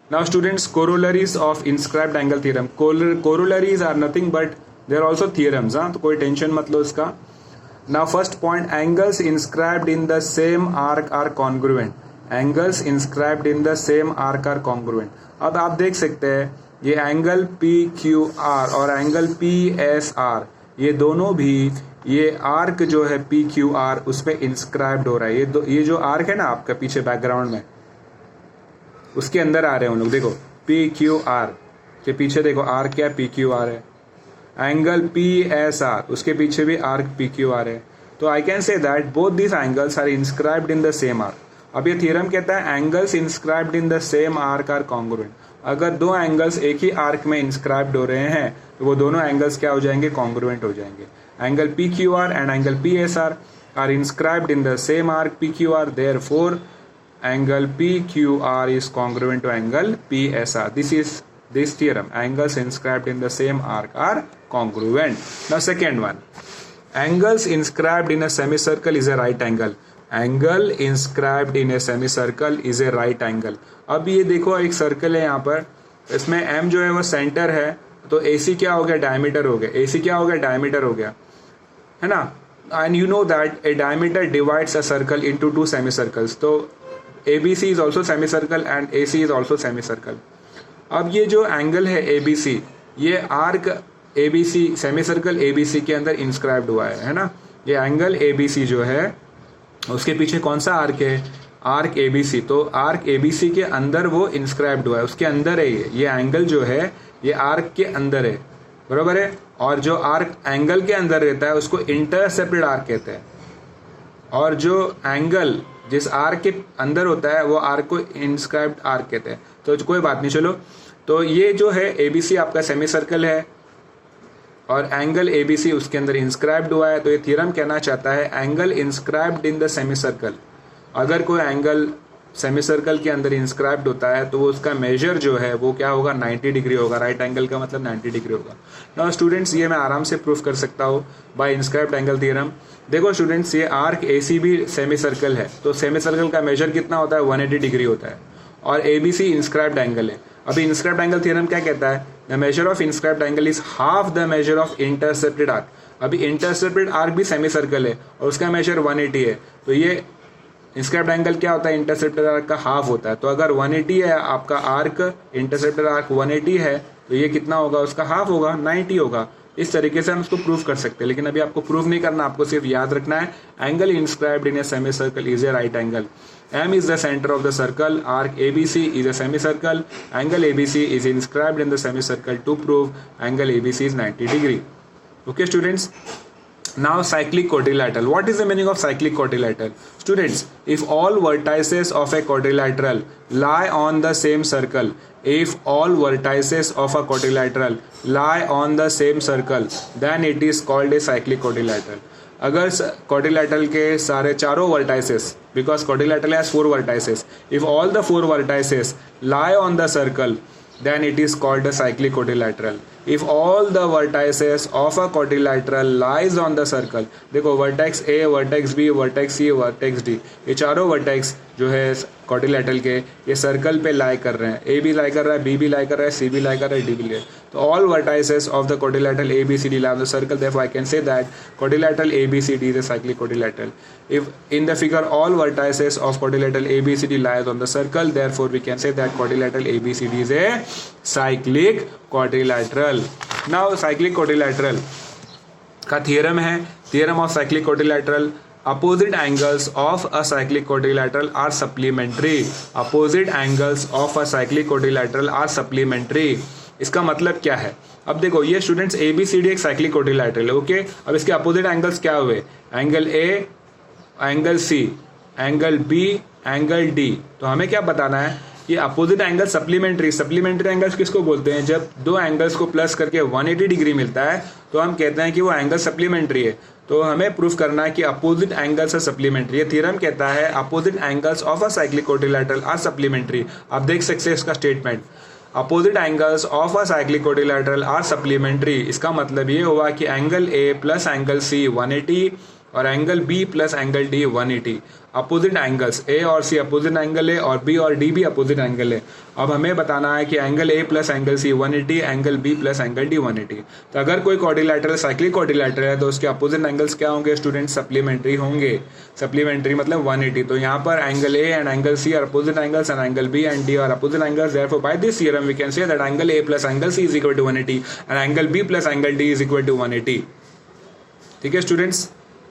Now students, corollaries of inscribed angle theorem. Corollaries are nothing but they are also theorems. हाँ, तो कोई tension मत लो इसका. Now first point, angles inscribed in the same arc are congruent. Angles inscribed in the same arc are congruent. अब आप देख सकते हैं ये एंगल पी क्यू आर और एंगल पी एस आर, ये दोनों भी ये आर्क जो है पी क्यू आर उसमें इंस्क्राइब्ड हो रहा है. ये जो आर्क है ना आपका पीछे बैकग्राउंड में, उसके अंदर आ रहे हैं उन लोग. देखो पी क्यू आर के पीछे देखो आर्क क्या पी क्यू आर है. एंगल पी एस आर उसके पीछे भी आर्क पी क्यू आर है. तो I can say that both this angles are inscribed in the same arc. अब ये थ्योरम कहता है angles inscribed in the same arc are congruent. अगर दो एंगल्स एक ही आर्क में इंस्क्राइब्ड हो रहे हैं तो वो दोनों एंगल्स क्या हो जाएंगे, कॉन्ग्रुएंट हो जाएंगे. Angle P Q are and angle P S are inscribed in the same arc P Q are, therefore angle PQR is congruent to angle PSR. This is this theorem. Angles inscribed in the same arc are congruent. Now second one, angles inscribed in a semicircle is a right angle. Angle inscribed in a semicircle is a right angle. अब ये देखो एक circle है यहाँ पर, इसमें M जो है वो सेंटर है, तो AC क्या हो गया, डायमीटर हो गया. AC क्या हो गया, डायमीटर हो गया, है ना. And you know that a diameter divides a circle into two semicircles. तो ABC is also semicircle and AC is also semicircle. अब ये जो एंगल है ABC, ये आर्क ABC सेमीसर्कल ABC के अंदर इंस्क्राइब्ड हुआ है ना. ये एंगल ABC जो है उसके पीछे कौन सा आर्क है, आर्क ABC. तो आर्क ABC के अंदर वो इंस्क्राइब्ड हुआ है, उसके अंदर है ये एंगल जो है ये आर्क के अंदर है, बराबर है. और जो आर्क एंगल के अंदर रहता है उसको इंटरसेप्टेड आर्क कहते हैं, और जो एंगल जिस आर्क के अंदर होता है वो आर्क को इंस्क्राइब्ड आर्क कहते हैं. तो कोई बात नहीं, चलो. तो ये जो है ABC आपका सेमी सर्कल है और एंगल ABC उसके अंदर इंस्क्राइब्ड हुआ है. तो ये थ्योरम कहना चाहता है angle inscribed in the semi circle. अगर कोई एंगल सेमी सर्कल के अंदर इंस्क्राइब्ड होता है तो वो उसका मेजर जो है वो क्या होगा, 90 डिग्री होगा. राइट एंगल का मतलब 90 डिग्री होगा. नाउ स्टूडेंट्स, ये मैं आराम से प्रूफ कर सकता हूँ बाय इंस्क्राइब्ड एंगल थ्योरम. देखो स्टूडेंट्स, ये आर्क AC भी सेमी सर्कल है, तो सेमी सर्कल का मेजर कितना होता है, 180 डिग्री होता है, और ABC इंस्क्राइब्ड एंगल है. अभी इंस्क्राइब्ड एंगल थ्योरम क्या कहता है, the measure of inscribed angle is half the measure of intercepted arc. अभी इंटरसेप्टेड आर्क भी सेमी सर्कल है और उसका मेजर 180 है, तो ये इंस्क्राइब्ड एंगल क्या होता है, इंटरसेप्टेड आर्क का हाफ होता है. तो अगर 180 है आपका आर्क, इंटरसेप्टेड आर्क 180 है, तो ये कितना होगा, उसका हाफ होगा, 90 होगा. इस तरीके से हम उसको प्रूफ कर सकते हैं. लेकिन अभी आपको प्रूफ नहीं करना, आपको सिर्फ याद रखना है angle inscribed in a semi circle is a right angle. M is the center of the circle. Arc ABC is a semicircle. Angle ABC is inscribed in the semicircle. To prove angle ABC is 90 degree. Okay, students. Now cyclic quadrilateral. What is the meaning of cyclic quadrilateral? Students, if all vertices of a quadrilateral lie on the same circle, if all vertices of a quadrilateral lie on the same circle, then it is called a cyclic quadrilateral. अगर quadrilateral के सारे चारों vertices, because quadrilateral has 4 vertices, if all the 4 vertices lie on the circle, then it is called a cyclic quadrilateral. If all the vertices of a quadrilateral lies on the circle, देखो vertex A, vertex B, vertex C, vertex D, ये चारों vertex जो है quadrilateral के ये circle पे लाई कर रहे हैं. A भी लाई कर रहा है, B भी लाई कर रहा है, C भी लाई कर रहा है, D भी लाई. तो all vertices of the quadrilateral ABCD lie on the circle. Therefore, I can say that quadrilateral ABCD is a cyclic quadrilateral. If in the figure all vertices of quadrilateral ABCD lies on the circle, therefore we can say that quadrilateral ABCD is a cyclic quadrilateral. Now cyclic quadrilateral का theorem है, theorem of cyclic quadrilateral. Opposite angles of a cyclic quadrilateral are supplementary. Opposite angles of a cyclic quadrilateral are supplementary. इसका मतलब क्या है, अब देखो ये students ABCD एक साइक्लिक क्वाड्रिलेटरल है. ओके, अब इसके अपोजिट एंगल्स क्या हुए, angle A, angle C, angle B, angle D. तो हमें क्या बताना है, ये opposite angle supplementary. Supplementary angles किसको बोलते हैं, जब दो एंगल्स को प्लस करके 180 डिग्री मिलता है तो हम कहते हैं कि वो एंगल सप्लीमेंट्री है. तो हमें प्रूफ करना है कि अपोजिट एंगल्स आर सप्लीमेंट्री. ये थ्योरम कहता है opposite angles of a cyclic quadrilateral are supplementary. आप देख सकते हैं इसका statement, opposite angles of a cyclic quadrilateral are supplementary. इसका मतलब ये हुआ कि angle A plus angle C 180 और angle B plus angle D 180। Opposite angles A और सी अपोजिट एंगल है और बी और डी भी अपोजिट एंगल है। अब हमें बताना है कि angle A plus angle C 180, angle B plus angle D 180। तो अगर कोई क्वाड्रिलैटरल साइक्लिक क्वाड्रिलैटरल है तो उसके अपोजिट एंगल्स क्या होंगे स्टूडेंट? सप्लीमेंट्री होंगे। सप्लीमेंट्री मतलब 180। तो यहाँ पर angle A and angle C are opposite angles and angle B and D are opposite angles. Therefore by this theorem we can say that angle A plus angle C is equal to 180 and angle B plus angle D is equal to 180। ठीक है students.